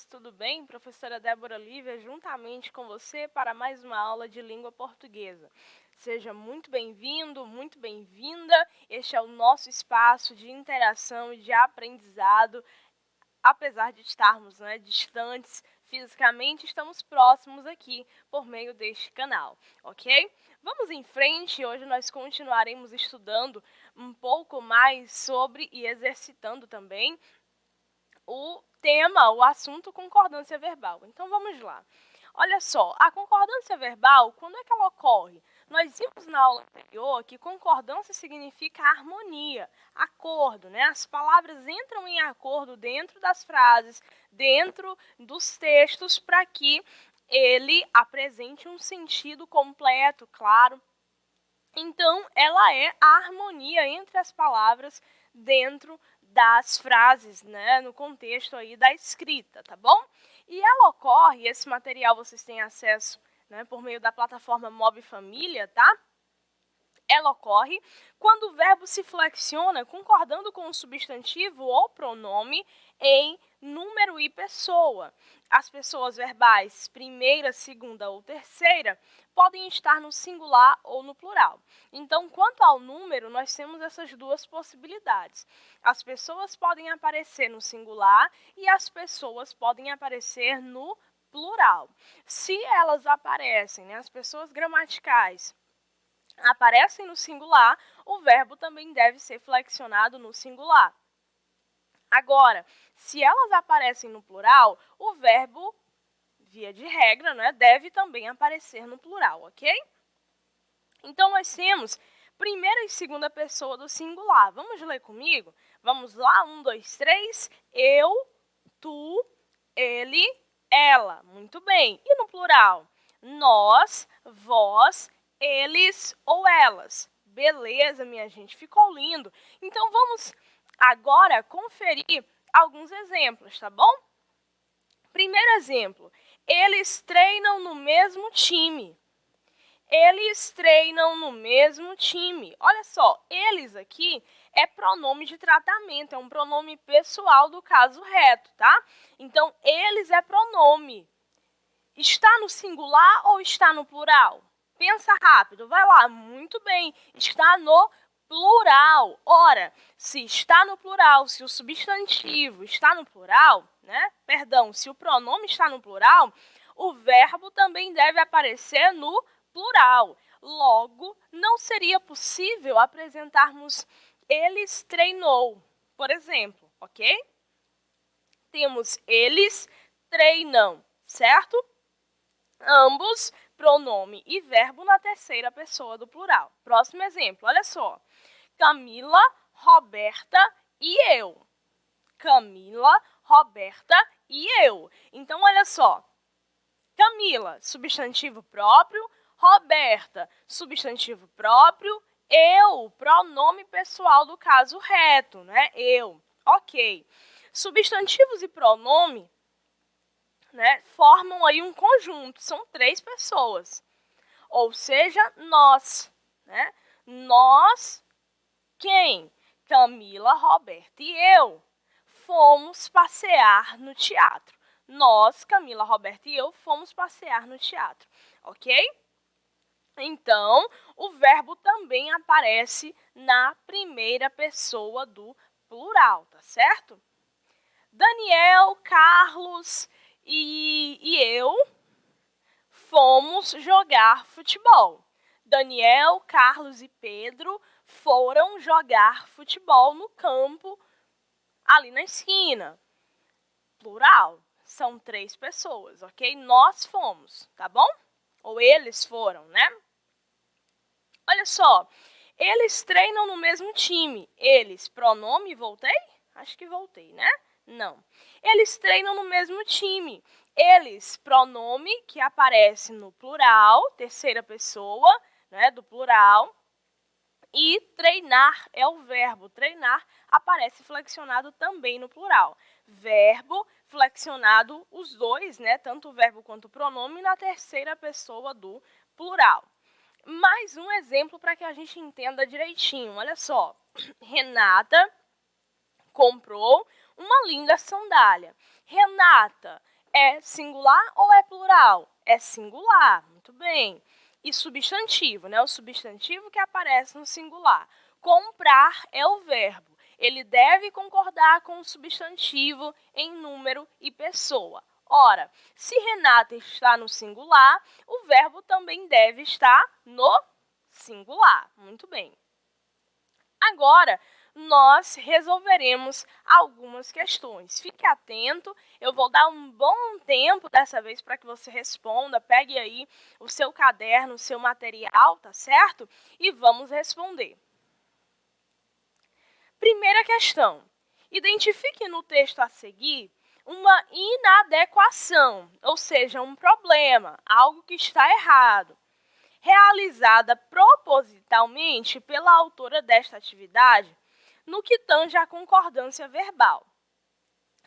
todos, tudo bem? Professora Débora Lívia, juntamente com você para mais uma aula de língua portuguesa. Seja muito bem-vindo, muito bem-vinda. Este é o nosso espaço de interação e de aprendizado. Apesar de estarmos distantes fisicamente, estamos próximos aqui por meio deste canal, ok? Vamos em frente, hoje nós continuaremos estudando um pouco mais sobre e exercitando também o assunto concordância verbal. Então, vamos lá. Olha só, a concordância verbal, quando é que ela ocorre? Nós vimos na aula anterior que concordância significa harmonia, acordo, né? As palavras entram em acordo dentro das frases, dentro dos textos, para que ele apresente um sentido completo, claro. Então, ela é a harmonia entre as palavras dentro das frases, né, no contexto aí da escrita, tá bom? E ela ocorre, esse material vocês têm acesso, né, por meio da plataforma Mob Família, tá? Ela ocorre quando o verbo se flexiona concordando com o substantivo ou pronome em número e pessoa. As pessoas verbais primeira, segunda ou terceira podem estar no singular ou no plural. Então, quanto ao número, nós temos essas duas possibilidades. As pessoas podem aparecer no singular e as pessoas podem aparecer no plural. Se elas aparecem, né, as pessoas gramaticais aparecem no singular, o verbo também deve ser flexionado no singular. Agora, se elas aparecem no plural, o verbo, via de regra, né, deve também aparecer no plural, ok? Então, nós temos primeira e segunda pessoa do singular. Vamos ler comigo? Vamos lá, 1, 2, 3. Eu, tu, ele, ela. Muito bem. E no plural? Nós, vós, eles ou elas. Beleza, minha gente, ficou lindo. Então, vamos agora conferir alguns exemplos, tá bom? Primeiro exemplo, eles treinam no mesmo time. Eles treinam no mesmo time. Olha só, eles aqui é pronome de tratamento, é um pronome pessoal do caso reto, tá? Então, eles é pronome. Está no singular ou está no plural? Pensa rápido, vai lá, muito bem, está no plural. Ora, se está no plural, se o substantivo está no plural, se o pronome está no plural, o verbo também deve aparecer no plural. Logo, não seria possível apresentarmos eles treinou, por exemplo, ok? Temos eles treinam, certo? Ambos, pronome e verbo na terceira pessoa do plural. Próximo exemplo, olha só. Camila, Roberta e eu. Camila, Roberta e eu. Então, olha só. Camila, substantivo próprio. Roberta, substantivo próprio. Eu, pronome pessoal do caso reto, né? Eu. Ok. Substantivos e pronome, formam aí um conjunto, são 3 pessoas. Ou seja, nós. Nós, quem? Camila, Roberta e eu fomos passear no teatro. Nós, Camila, Roberta e eu, fomos passear no teatro, ok? Então, o verbo também aparece na primeira pessoa do plural, tá certo? Daniel, Carlos e eu fomos jogar futebol. Daniel, Carlos e Pedro foram jogar futebol no campo ali na esquina. Plural, são 3 pessoas, ok? Nós fomos, tá bom? Ou eles foram, né? Olha só, eles treinam no mesmo time. Eles, pronome, voltei? Acho que voltei, né? Não. Eles treinam no mesmo time. Eles, pronome que aparece no plural, terceira pessoa, do plural. E treinar é o verbo. Treinar aparece flexionado também no plural. Verbo flexionado, os dois, tanto o verbo quanto o pronome, na terceira pessoa do plural. Mais um exemplo para que a gente entenda direitinho. Olha só. Renata comprou uma linda sandália. Renata É singular ou é plural? É singular, muito bem. E substantivo, né? O substantivo que aparece no singular. Comprar é o verbo. Ele deve concordar com o substantivo em número e pessoa. Ora, se Renata está no singular, o verbo também deve estar no singular. Muito bem. Agora, nós resolveremos algumas questões. Fique atento, eu vou dar um bom tempo dessa vez para que você responda. Pegue aí o seu caderno, o seu material, tá certo? E vamos responder. Primeira questão. Identifique no texto a seguir uma inadequação, ou seja, um problema, algo que está errado, realizada propositalmente pela autora desta atividade, no que tange à concordância verbal.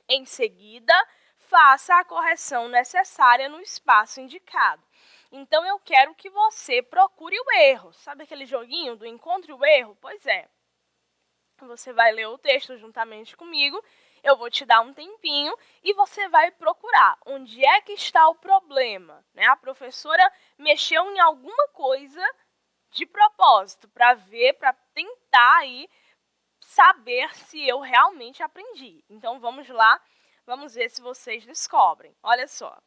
Em seguida, faça a correção necessária no espaço indicado. Então, eu quero que você procure o erro. Sabe aquele joguinho do encontre o erro? Pois é. Você vai ler o texto juntamente comigo, eu vou te dar um tempinho e você vai procurar onde é que está o problema, né? A professora mexeu em alguma coisa de propósito para ver, para tentar aí saber se eu realmente aprendi. Então vamos lá, vamos ver se vocês descobrem. Olha só.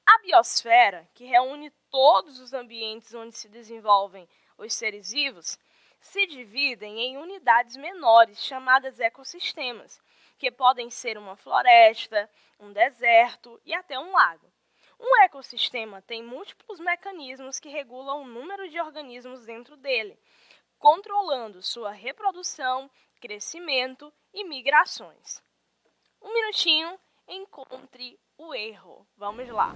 A biosfera, que reúne todos os ambientes onde se desenvolvem os seres vivos, se dividem em unidades menores, chamadas ecossistemas, que podem ser uma floresta, um deserto e até um lago. Um ecossistema tem múltiplos mecanismos que regulam o número de organismos dentro dele, controlando sua reprodução, crescimento e migrações. Um minutinho, encontre o erro. Vamos lá.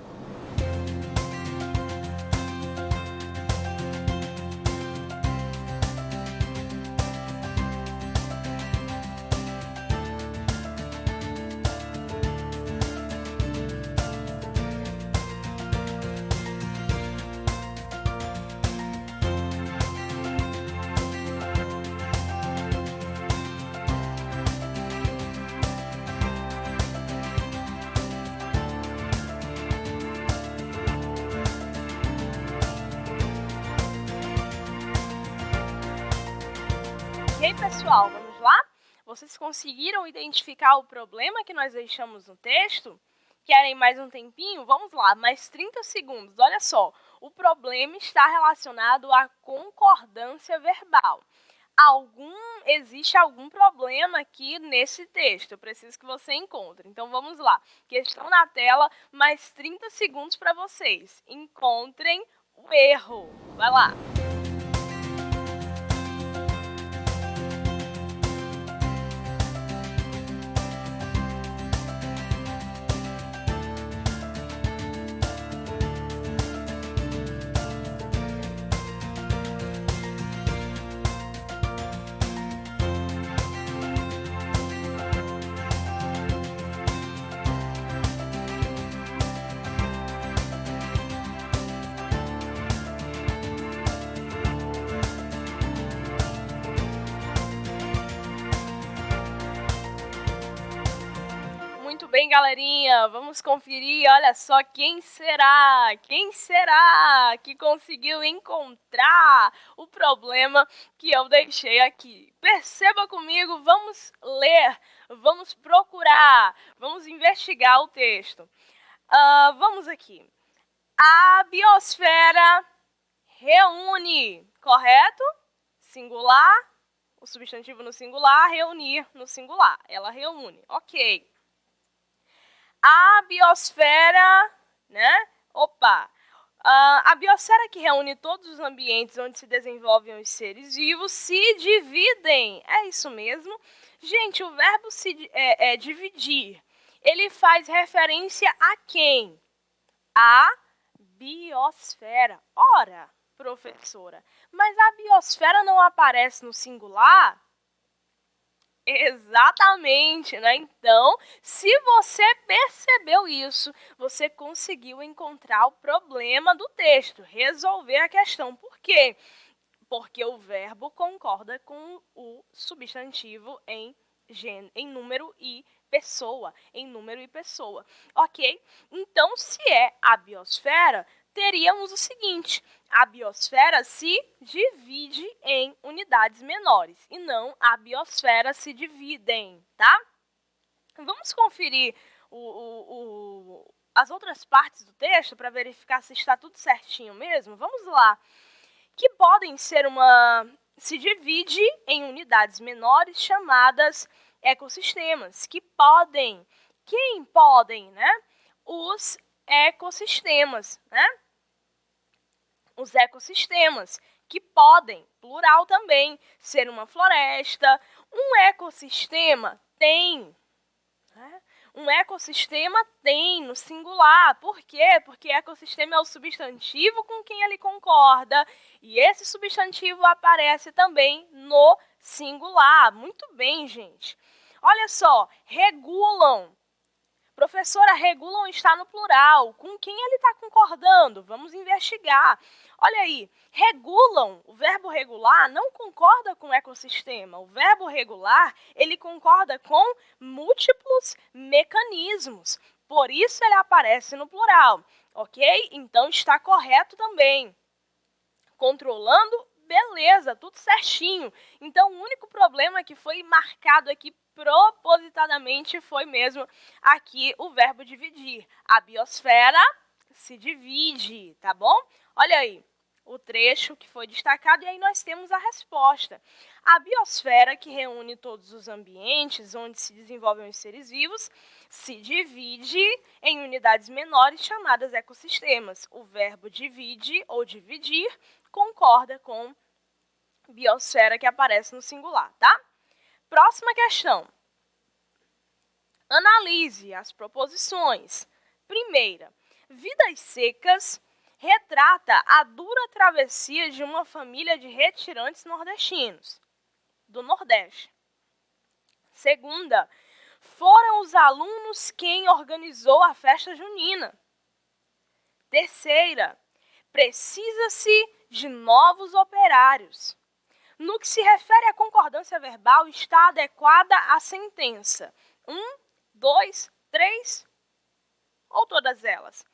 Ok, pessoal, vamos lá? Vocês conseguiram identificar o problema que nós deixamos no texto? Querem mais um tempinho? Vamos lá, mais 30 segundos. Olha só, o problema está relacionado à concordância verbal. Existe algum problema aqui nesse texto? Eu preciso que você encontre. Então, vamos lá. Questão na tela, mais 30 segundos para vocês. Encontrem o erro. Vai lá. Muito bem, galerinha, vamos conferir, olha só, quem será que conseguiu encontrar o problema que eu deixei aqui. Perceba comigo, vamos ler, vamos procurar, vamos investigar o texto. Vamos aqui. A biosfera reúne, correto? Singular, o substantivo no singular, reunir no singular, ela reúne, ok. A biosfera, né? A biosfera que reúne todos os ambientes onde se desenvolvem os seres vivos se dividem. É isso mesmo. Gente, o verbo dividir, ele faz referência a quem? A biosfera. Ora, professora, mas a biosfera não aparece no singular? Exatamente, né? Então, se você percebeu isso, você conseguiu encontrar o problema do texto, resolver a questão. Por quê? Porque o verbo concorda com o substantivo em em número e pessoa, ok? Então, se é a biosfera, teríamos o seguinte: a biosfera se divide em unidades menores e não a biosfera se dividem, tá? Vamos conferir as outras partes do texto para verificar se está tudo certinho mesmo? Vamos lá. Que podem ser se divide em unidades menores chamadas ecossistemas, que podem, quem podem, né? Os ecossistemas, né? Os ecossistemas, que podem, plural também, ser uma floresta. Um ecossistema tem, né? Um ecossistema tem no singular. Por quê? Porque ecossistema é o substantivo com quem ele concorda e esse substantivo aparece também no singular. Muito bem, gente. Olha só, regulam. Professora, regulam está no plural. Com quem ele está concordando? Vamos investigar. Olha aí, regulam, o verbo regular não concorda com o ecossistema. O verbo regular, ele concorda com múltiplos mecanismos. Por isso ele aparece no plural, ok? Então está correto também. Controlando, beleza, tudo certinho. Então o único problema que foi marcado aqui propositadamente foi mesmo aqui o verbo dividir. A biosfera se divide, tá bom? Olha aí o trecho que foi destacado e aí nós temos a resposta. A biosfera, que reúne todos os ambientes onde se desenvolvem os seres vivos, se divide em unidades menores chamadas ecossistemas. O verbo divide ou dividir concorda com biosfera, que aparece no singular, tá? Próxima questão. Analise as proposições. Primeira, Vidas Secas retrata a dura travessia de uma família de retirantes nordestinos, do Nordeste. Segunda, foram os alunos quem organizou a festa junina. Terceira, precisa-se de novos operários. No que se refere à concordância verbal, está adequada a sentença. 1, 2, 3 ou todas elas?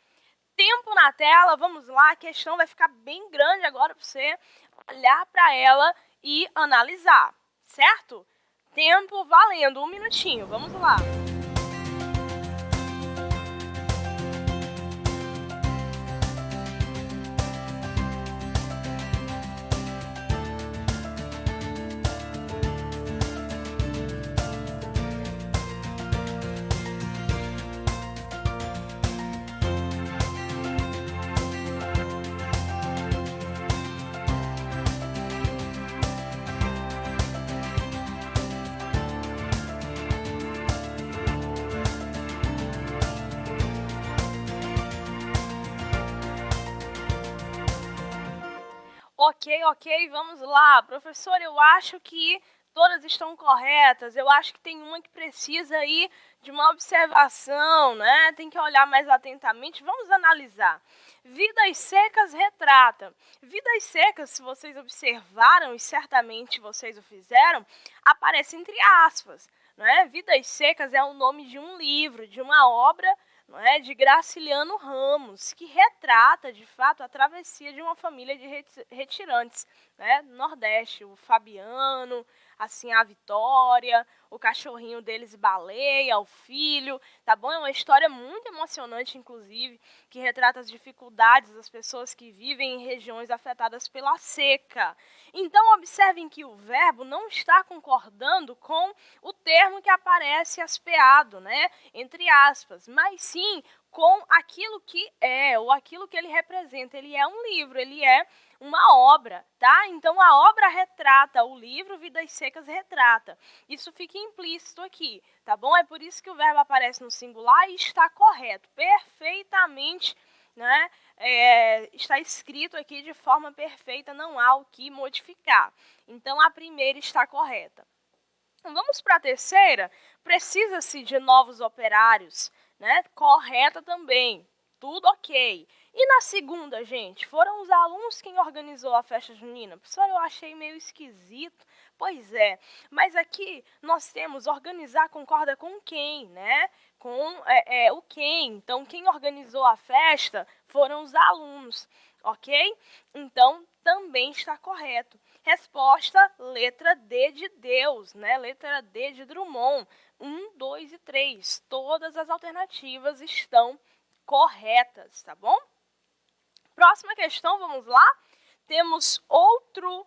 Tempo na tela, vamos lá, a questão vai ficar bem grande agora para você olhar para ela e analisar, certo? Tempo valendo, 1 minutinho, vamos lá. Ok, vamos lá. Professor, eu acho que todas estão corretas. Eu acho que tem uma que precisa aí de uma observação, né? Tem que olhar mais atentamente. Vamos analisar. Vidas Secas retrata. Vidas Secas, se vocês observaram, e certamente vocês o fizeram, aparece entre aspas, né? Vidas Secas é o nome de um livro, de uma obra, não é, de Graciliano Ramos, que retrata, de fato, a travessia de uma família de retirantes, né, no Nordeste. O Fabiano, assim, a Vitória, o cachorrinho deles, Baleia, o filho, tá bom? É uma história muito emocionante, inclusive, que retrata as dificuldades das pessoas que vivem em regiões afetadas pela seca. Então, observem que o verbo não está concordando com o termo que aparece aspeado, né, entre aspas, mas sim com aquilo que é, ou aquilo que ele representa. Ele é um livro, ele é uma obra, tá? Então, a obra retrata, o livro Vidas Secas retrata. Isso fica implícito aqui, tá bom? É por isso que o verbo aparece no singular e está correto, perfeitamente, né? Está escrito aqui de forma perfeita, não há o que modificar. Então, a primeira está correta. Vamos para a terceira. Precisa-se de novos operários, né? Correta também. Tudo ok. E na segunda, gente, foram os alunos quem organizou a festa junina. Professor, eu achei meio esquisito. Pois é, mas aqui nós temos organizar concorda com quem, né? Com o quem. Então, quem organizou a festa foram os alunos, ok? Então, também está correto. Resposta, letra D de Deus, né? Letra D de Drummond. 1, 2 e 3. Todas as alternativas estão corretas, tá bom? Próxima questão, vamos lá. Temos outro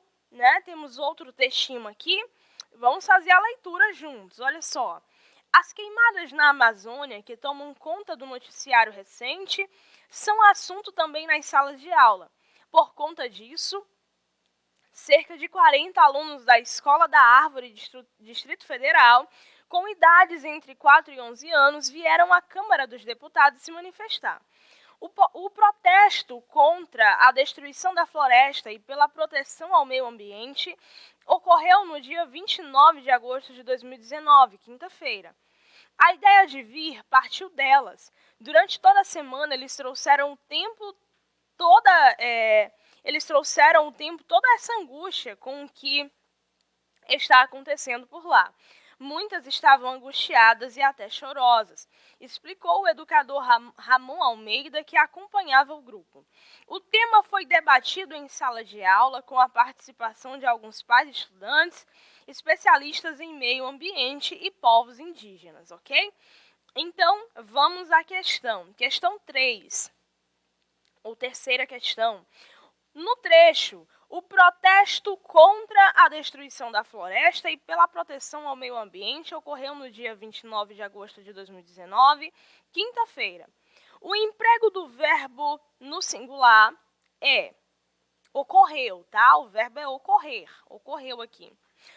textinho aqui. Vamos fazer a leitura juntos. Olha só. As queimadas na Amazônia, que tomam conta do noticiário recente, são assunto também nas salas de aula. Por conta disso, cerca de 40 alunos da Escola da Árvore, Distrito Federal, com idades entre 4 e 11 anos, vieram à Câmara dos Deputados se manifestar. O protesto contra a destruição da floresta e pela proteção ao meio ambiente ocorreu no dia 29 de agosto de 2019, quinta-feira. A ideia de vir partiu delas. Durante toda a semana, eles trouxeram toda essa angústia com o que está acontecendo por lá. Muitas estavam angustiadas e até chorosas, explicou o educador Ramon Almeida, que acompanhava o grupo. O tema foi debatido em sala de aula com a participação de alguns pais e estudantes, especialistas em meio ambiente e povos indígenas, ok? Então, vamos à questão. Questão 3, ou terceira questão. No trecho, o protesto contra a destruição da floresta e pela proteção ao meio ambiente ocorreu no dia 29 de agosto de 2019, quinta-feira. O emprego do verbo no singular é ocorreu, tá? O verbo é ocorrer, ocorreu aqui.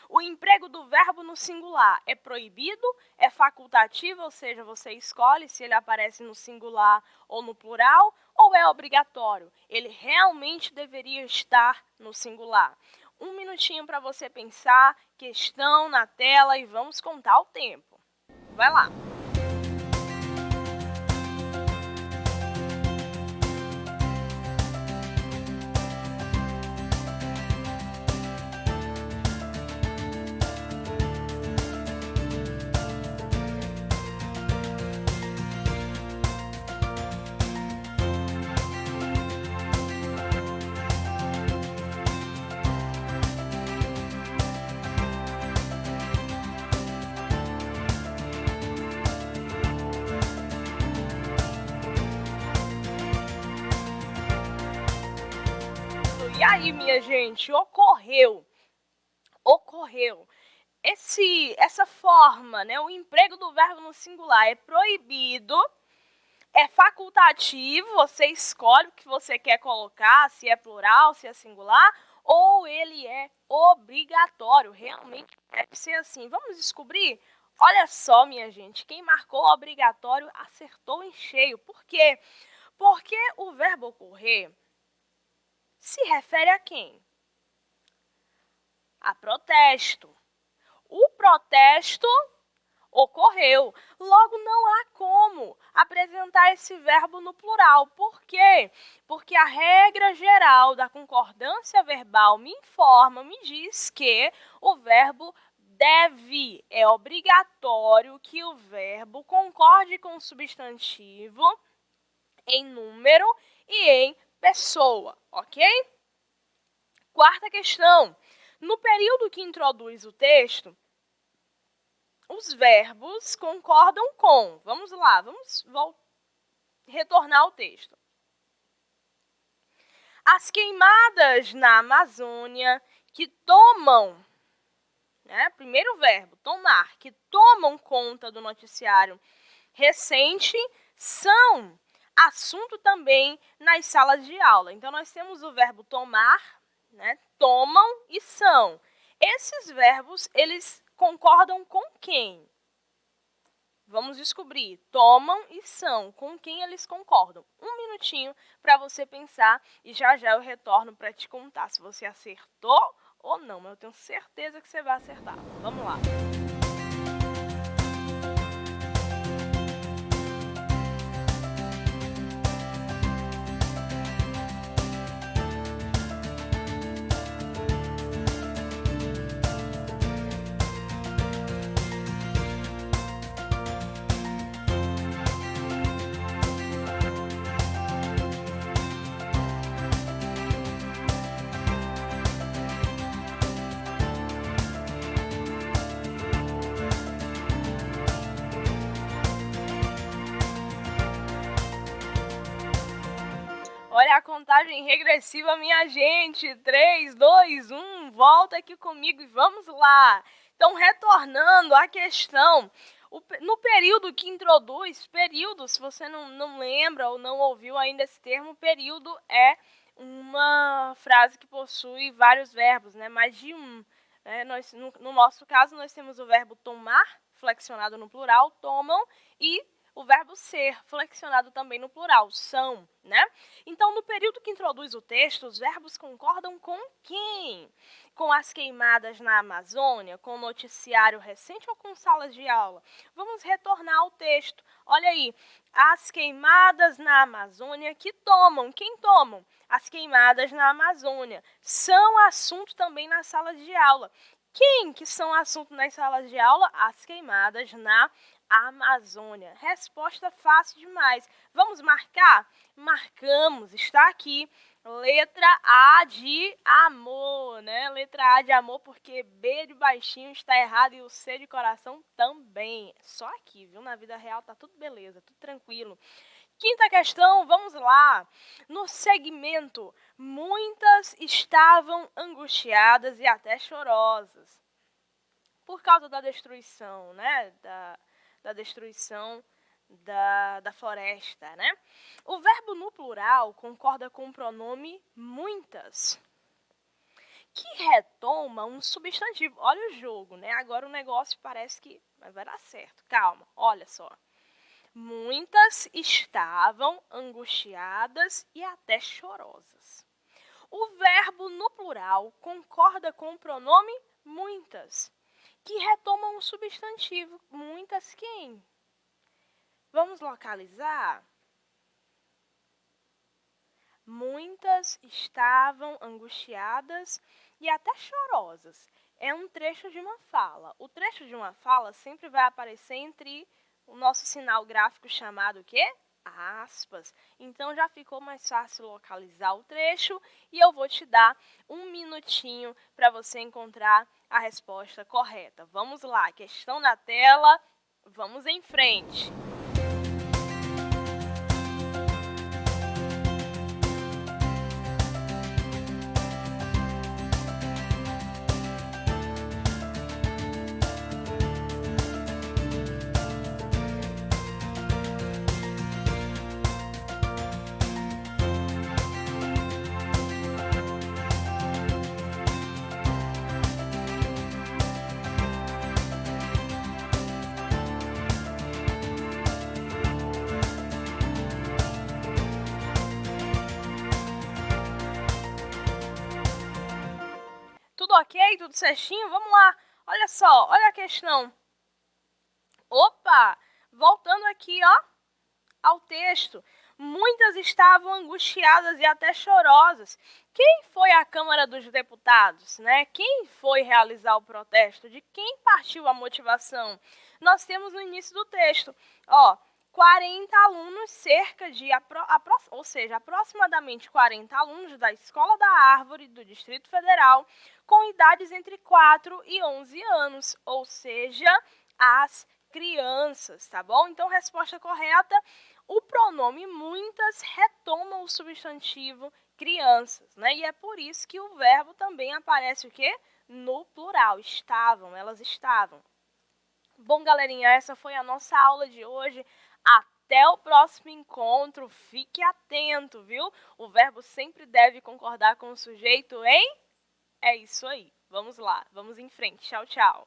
O emprego do verbo no singular é proibido, é facultativo, ou seja, você escolhe se ele aparece no singular ou no plural, ou é obrigatório. Ele realmente deveria estar no singular. Um minutinho para você pensar, questão na tela e vamos contar o tempo. Vai lá. E aí, minha gente, ocorreu. Essa forma, né, o emprego do verbo no singular é proibido, é facultativo, você escolhe o que você quer colocar, se é plural, se é singular, ou ele é obrigatório, realmente deve ser assim. Vamos descobrir? Olha só, minha gente, quem marcou obrigatório acertou em cheio. Por quê? Porque o verbo ocorrer se refere a quem? A protesto. O protesto ocorreu. Logo, não há como apresentar esse verbo no plural. Por quê? Porque a regra geral da concordância verbal me diz que o verbo deve. É obrigatório que o verbo concorde com o substantivo em número e em pessoa, ok? Quarta questão. No período que introduz o texto, os verbos concordam com. Vamos lá, vamos retornar ao texto. As queimadas na Amazônia que tomam, né, primeiro verbo, tomar, que tomam conta do noticiário recente, são assunto também nas salas de aula. Então, nós temos o verbo tomar, né? Tomam e são. Esses verbos, eles concordam com quem? Vamos descobrir. Tomam e são. Com quem eles concordam? Um minutinho para você pensar e já eu retorno para te contar se você acertou ou não. Mas eu tenho certeza que você vai acertar. Vamos lá. contagem regressiva, minha gente. 3, 2, 1, volta aqui comigo e vamos lá. Então, retornando à questão, no período que introduz, período, se você não lembra ou não ouviu ainda esse termo, período é uma frase que possui vários verbos, né? Mais de um. No nosso caso, nós temos o verbo tomar, flexionado no plural, tomam, e o verbo ser, flexionado também no plural, são, né? Então, no período que introduz o texto, os verbos concordam com quem? Com as queimadas na Amazônia, com o noticiário recente ou com salas de aula? Vamos retornar ao texto. Olha aí, as queimadas na Amazônia que tomam. Quem tomam? As queimadas na Amazônia. São assunto também nas salas de aula. Quem que são assunto nas salas de aula? As queimadas na Amazônia. Resposta fácil demais. Vamos marcar? Marcamos. Está aqui. Letra A de amor, né? Letra A de amor, porque B de baixinho está errado e o C de coração também. Só aqui, viu? Na vida real tá tudo beleza, tudo tranquilo. Quinta questão, vamos lá. No segmento, muitas estavam angustiadas e até chorosas por causa da destruição, né? Da destruição da floresta, né? O verbo no plural concorda com o pronome muitas, que retoma um substantivo. Olha o jogo, né? Agora o negócio parece que vai dar certo. Calma, olha só. Muitas estavam angustiadas e até chorosas. O verbo no plural concorda com o pronome muitas, que retoma um substantivo. Muitas quem? Vamos localizar? Muitas estavam angustiadas e até chorosas. É um trecho de uma fala. O trecho de uma fala sempre vai aparecer entre o nosso sinal gráfico chamado o quê? Aspas. Então já ficou mais fácil localizar o trecho e eu vou te dar um minutinho para você encontrar a resposta correta. Vamos lá, questão na tela, vamos em frente. Tudo ok? Tudo certinho? Vamos lá. Olha só, olha a questão. Opa! Voltando aqui, ó, ao texto. Muitas estavam angustiadas e até chorosas. Quem foi à Câmara dos Deputados, né? Quem foi realizar o protesto? De quem partiu a motivação? Nós temos no início do texto, ó, 40 alunos, cerca de, ou seja, aproximadamente 40 alunos da Escola da Árvore do Distrito Federal, com idades entre 4 e 11 anos, ou seja, as crianças, tá bom? Então, resposta correta, o pronome muitas retoma o substantivo crianças, né? E é por isso que o verbo também aparece o quê? No plural, estavam, elas estavam. Bom, galerinha, essa foi a nossa aula de hoje. Até o próximo encontro. Fique atento, viu? O verbo sempre deve concordar com o sujeito em... É isso aí. Vamos lá, vamos em frente. Tchau, tchau.